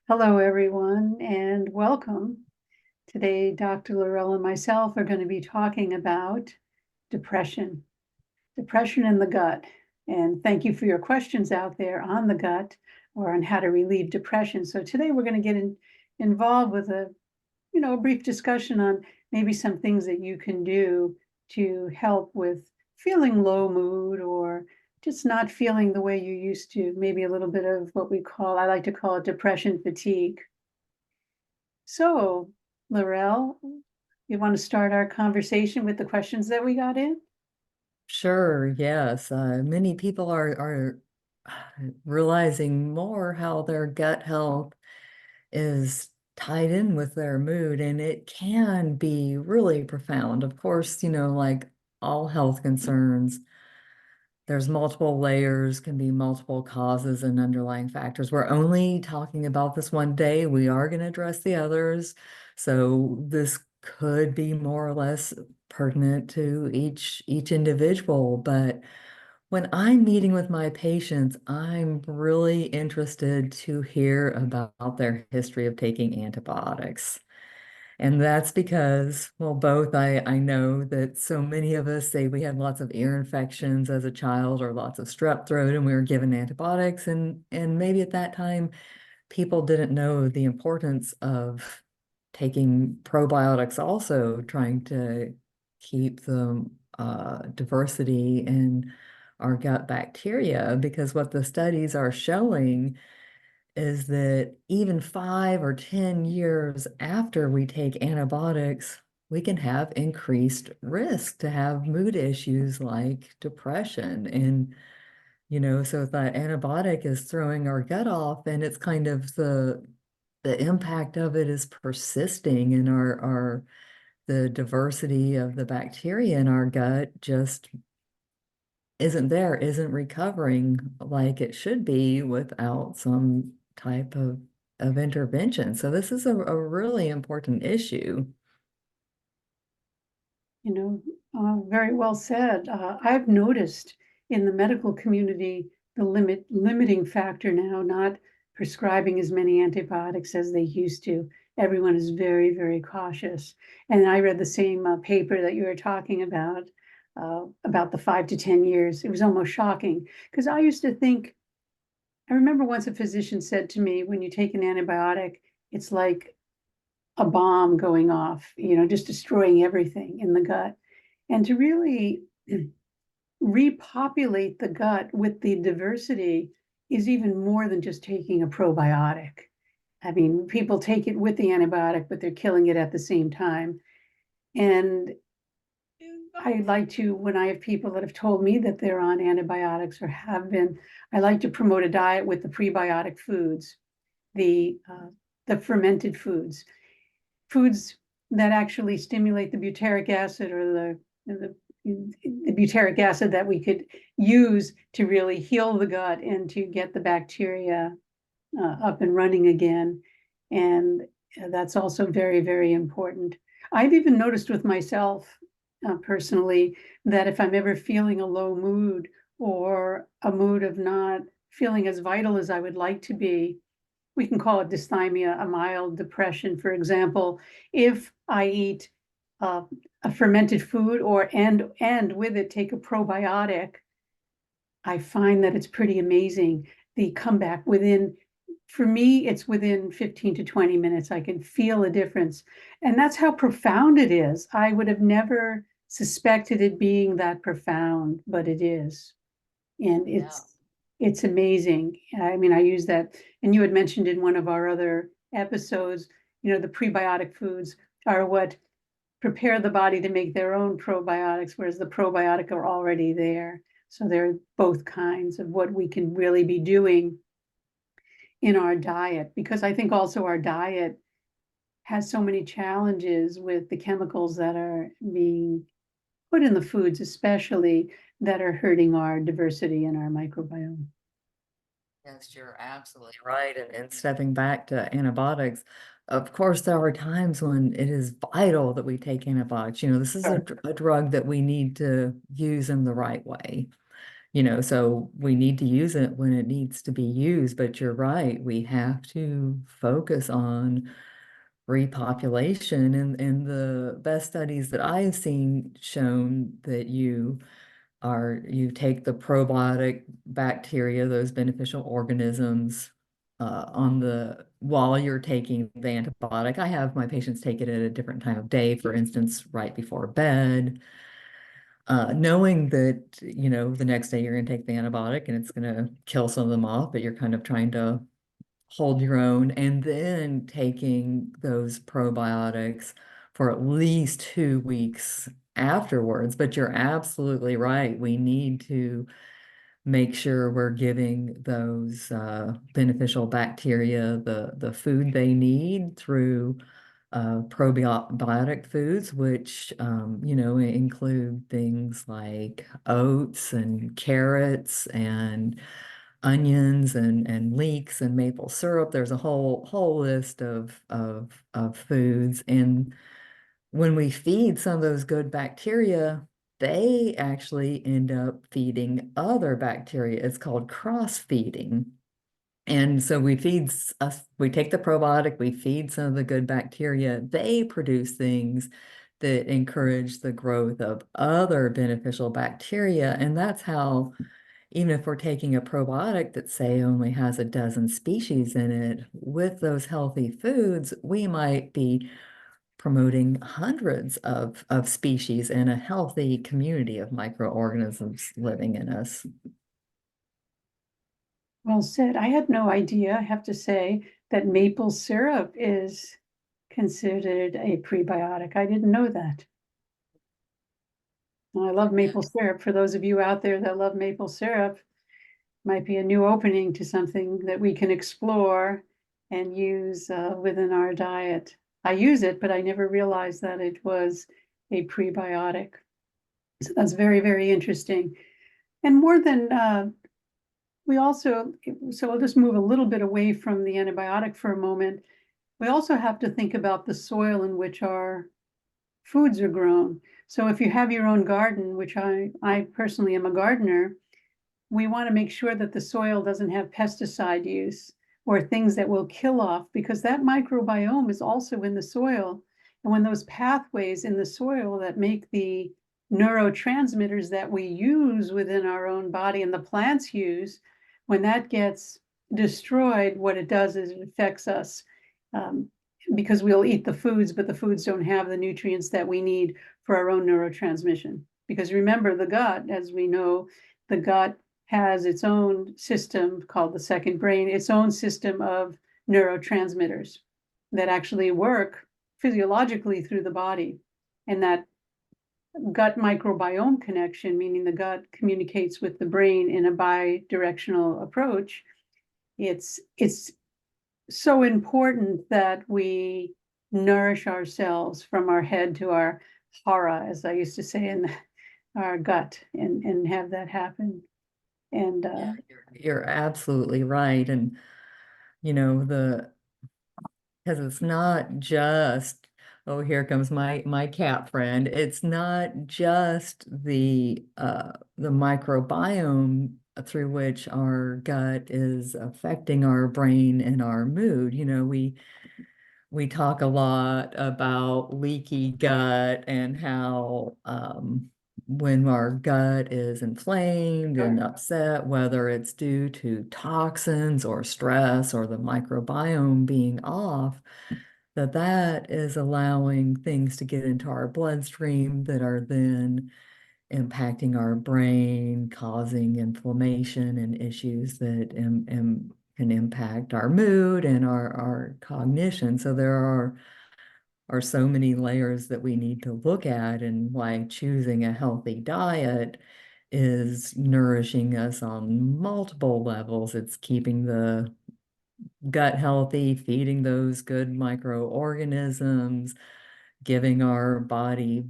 Hello, everyone, and welcome. Today, Dr. Laurell and myself are going to be talking about depression, depression in the gut. And thank you for your questions out there on the gut or on how to relieve depression. So today we're going to involved with a brief discussion on maybe some things that you can do to help with feeling low mood or just not feeling the way you used to, maybe a little bit of what I like to call it depression fatigue. So, Laurel, you want to start our conversation with the questions that we got in? Sure, yes. Many people are realizing more how their gut health is tied in with their mood, and it can be really profound. Of course, like all health concerns, there's multiple layers, can be multiple causes and underlying factors. We're only talking about this one day. We are going to address the others. So this could be more or less pertinent to each individual. But when I'm meeting with my patients, I'm really interested to hear about their history of taking antibiotics. And that's because, well, both I know that so many of us say we had lots of ear infections as a child or lots of strep throat and we were given antibiotics and maybe at that time people didn't know the importance of taking probiotics also, trying to keep the diversity in our gut bacteria, because what the studies are showing is that even 5 or 10 years after we take antibiotics, we can have increased risk to have mood issues like depression. And, so if that antibiotic is throwing our gut off and it's kind of the impact of it is persisting and our the diversity of the bacteria in our gut just isn't recovering like it should be without some type of intervention. So this is a really important issue. You know, very well said. I've noticed in the medical community the limiting factor now, not prescribing as many antibiotics as they used to. Everyone is very, very cautious. And I read the same paper that you were talking about the 5 to 10 years. It was almost shocking because I used to think, I remember once a physician said to me, when you take an antibiotic, it's like a bomb going off, just destroying everything in the gut. And to really repopulate the gut with the diversity is even more than just taking a probiotic. I mean, people take it with the antibiotic, but they're killing it at the same time. And I like to, when I have people that have told me that they're on antibiotics or have been, I like to promote a diet with the prebiotic foods, the uh, the fermented foods that actually stimulate the butyric acid or the butyric acid that we could use to really heal the gut and to get the bacteria up and running again. And that's also very, very important. I've even noticed with myself personally that if I'm ever feeling a low mood or a mood of not feeling as vital as I would like to be, we can call it dysthymia, a mild depression. For example, if I eat uh, a fermented food or and with it take a probiotic, I find that it's pretty amazing. The comeback within, for me, it's within 15 to 20 minutes. I can feel a difference. And that's how profound it is. I would have never suspected it being that profound, but it is. And Yeah. it's amazing. I mean, I use that, and you had mentioned in one of our other episodes, the prebiotic foods are what prepare the body to make their own probiotics, whereas the probiotic are already there. So they're both kinds of what we can really be doing in our diet, because I think also our diet has so many challenges with the chemicals that are being put in the foods, especially that are hurting our diversity in our microbiome. Yes, you're absolutely right. And stepping back to antibiotics, of course, there are times when it is vital that we take antibiotics. This is Sure. a drug that we need to use in the right way. So we need to use it when it needs to be used, but you're right, we have to focus on repopulation, and the best studies that I've seen shown that you take the probiotic bacteria, those beneficial organisms, while you're taking the antibiotic. I have my patients take it at a different time of day, for instance, right before bed, knowing that, the next day you're going to take the antibiotic and it's going to kill some of them off, but you're kind of trying to hold your own, and then taking those probiotics for at least 2 weeks afterwards. But you're absolutely right. We need to make sure we're giving those beneficial bacteria the food they need through probiotic foods, which include things like oats and carrots and onions and leeks and maple syrup. There's a whole list of foods, and when we feed some of those good bacteria, they actually end up feeding other bacteria. It's called cross feeding. And so we take the probiotic, we feed some of the good bacteria, they produce things that encourage the growth of other beneficial bacteria. And that's how, even if we're taking a probiotic that, say, only has a dozen species in it, with those healthy foods, we might be promoting hundreds of species in a healthy community of microorganisms living in us. Well said. I had no idea, I have to say, that maple syrup is considered a prebiotic. I didn't know that. Well, I love maple syrup. For those of you out there that love maple syrup, might be a new opening to something that we can explore and use within our diet. I use it, but I never realized that it was a prebiotic. So that's very, very interesting. And more than we also, so I'll just move a little bit away from the antibiotic for a moment. We also have to think about the soil in which our foods are grown. So if you have your own garden, which I personally am a gardener, we want to make sure that the soil doesn't have pesticide use or things that will kill off, because that microbiome is also in the soil. And when those pathways in the soil that make the neurotransmitters that we use within our own body and the plants use, when that gets destroyed, what it does is it affects us, because we'll eat the foods, but the foods don't have the nutrients that we need for our own neurotransmission. Because remember, the gut, as we know, the gut has its own system called the second brain, its own system of neurotransmitters that actually work physiologically through the body. And that gut microbiome connection, meaning the gut communicates with the brain in a bi-directional approach, it's so important that we nourish ourselves from our head to our hara, as I used to say, in our gut, and have that happen. And Yeah, you're absolutely right. And the because it's not just, oh, here comes my cat friend. It's not just the microbiome through which our gut is affecting our brain and our mood. We talk a lot about leaky gut and how when our gut is inflamed and upset, whether it's due to toxins or stress or the microbiome being off, that is allowing things to get into our bloodstream that are then impacting our brain, causing inflammation and issues that can impact our mood and our cognition. So there are so many layers that we need to look at, and why choosing a healthy diet is nourishing us on multiple levels. It's keeping the gut healthy, feeding those good microorganisms, giving our body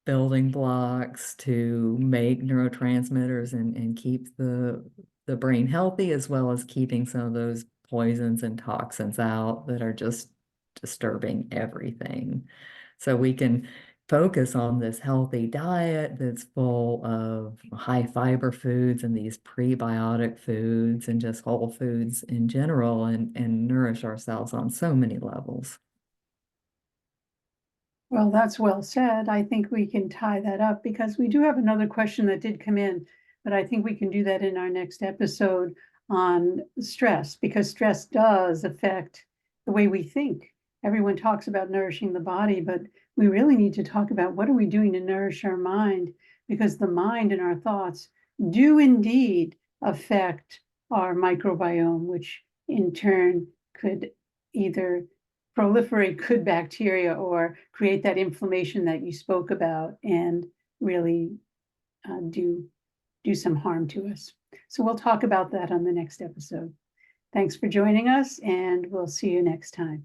building blocks to make neurotransmitters and keep the brain healthy, as well as keeping some of those poisons and toxins out that are just disturbing everything. So we can focus on this healthy diet that's full of high fiber foods and these prebiotic foods and just whole foods in general, and nourish ourselves on so many levels. Well, that's well said. I think we can tie that up because we do have another question that did come in, but I think we can do that in our next episode on stress, because stress does affect the way we think. Everyone talks about nourishing the body, but we really need to talk about what are we doing to nourish our mind, because the mind and our thoughts do indeed affect our microbiome, which in turn could either proliferate good bacteria or create that inflammation that you spoke about and really do some harm to us. So we'll talk about that on the next episode. Thanks for joining us, and we'll see you next time.